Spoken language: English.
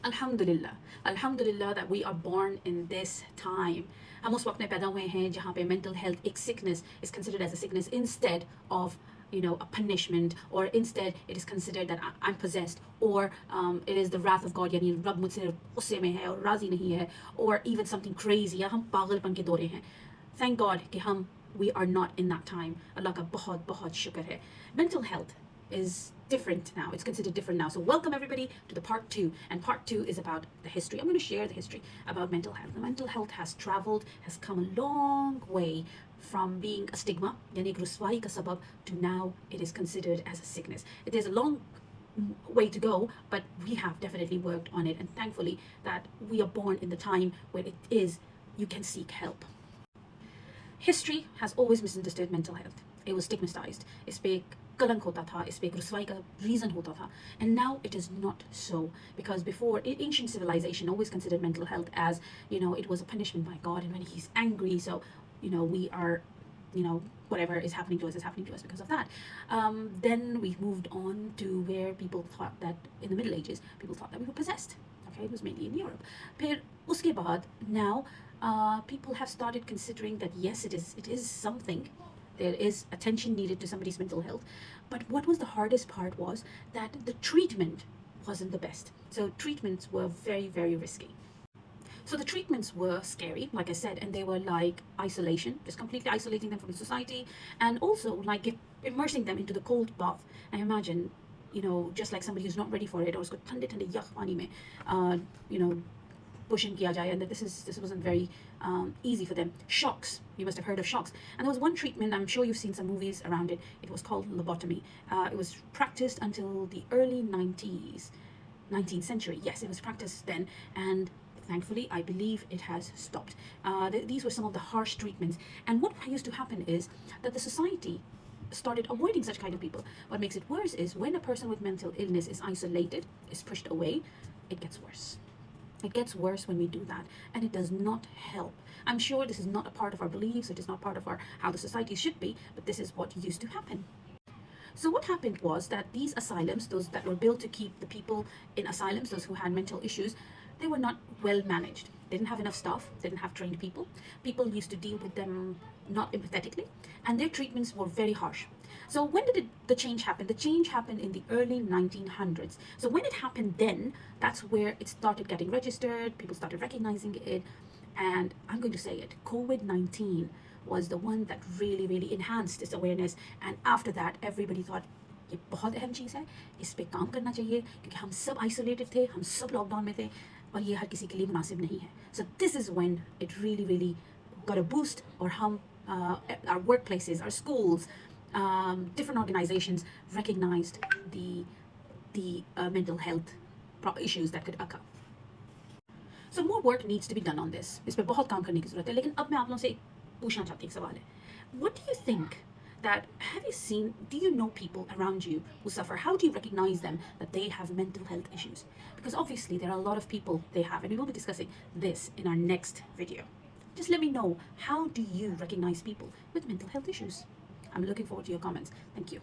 अल्हम्दुलिल्लाह अल्हम्दुलिल्लाह that we are born in this time. हम उस वक्त में पैदा हुए हैं जहाँ पे mental health एक sickness is considered as a sickness instead of a punishment, or instead it is considered that I'm possessed, or it is the wrath of God, यानी रब मुझसे गुस्से में है और राजी नहीं है, or even something crazy, या हम पागलपन के दौरे हैं. Thank God कि हम we are not in that time. अल्लाह का बहुत बहुत शुक्र है. Mental health is different now. It's considered different now. So welcome everybody to the part 2. And part 2 is about the history. I'm going to share the history about mental health. The mental health has traveled, has come a long way from being a stigma, yani ek ruswai ka sabab, to now it is considered as a sickness. It is a long way to go, but we have definitely worked on it. And thankfully that we are born in the time where it is, you can seek help. History has always misunderstood mental health. It was stigmatized. इस पे कलंक होता था, इस पे एक रुसवाई का reason होता था. And now it is not so, because before ancient civilization always considered mental health as, it was a punishment by God, and when he's angry, so we are, whatever is happening to us is happening to us because of that. Then we moved on to where people thought that in the Middle Ages, people thought that we were possessed. Okay, it was mainly in Europe. फिर उसके बाद now people have started considering that yes, it is something. There is attention needed to somebody's mental health. But what was the hardest part was that the treatment wasn't the best. So treatments were very, very risky. So the treatments were scary, like I said, and they were like isolation, just completely isolating them from society, and also like immersing them into the cold bath. I imagine, just like somebody who's not ready for it, or usko thande thande yakh pani mein, pushing kiya jaye, and that this wasn't very easy for them. Shocks, you must have heard of shocks. And there was one treatment, I'm sure you've seen some movies around it. It was called lobotomy. It was practiced until the early 19th century. Yes, it was practiced then, and thankfully I believe it has stopped. These were some of the harsh treatments, and what used to happen is that the society started avoiding such kind of people. What makes it worse is when a person with mental illness is isolated, is pushed away, it gets worse. It gets worse when we do that, and it does not help. I'm sure this is not a part of our beliefs, it is not part of how the society should be, but this is what used to happen. So what happened was that these asylums, those that were built to keep the people in asylums, those who had mental issues, they were not well managed. They didn't have enough staff, they didn't have trained people. People used to deal with them not empathetically, and their treatments were very harsh. So when did the change happen? The change happened in the early 1900s. So when it happened then, that's where it started getting registered, people started recognizing it, and I'm going to say it, COVID-19 was the one that really, really enhanced this awareness. And after that, everybody thought, ये बहुत अहम चीज़ है, इस पे काम करना चाहिए, क्योंकि हम सब आइसोलेटेड थे, हम सब लॉकडाउन में थे, और ये हर किसी के लिए मुनासिब नहीं है. So this is when it really, really got a boost, और हम our workplaces, our schools, different organizations recognized the mental health issues that could occur. So more work needs to be done on this. इस पे बहुत काम करने की ज़रूरत है. लेकिन अब मैं आप लोगों से पूछना चाहती हूँ एक सवाल है. What do you think that, do you know people around you who suffer? How do you recognize them that they have mental health issues? Because obviously there are a lot of people they have, and we will be discussing this in our next video. Just let me know, how do you recognize people with mental health issues? I'm looking forward to your comments. Thank you.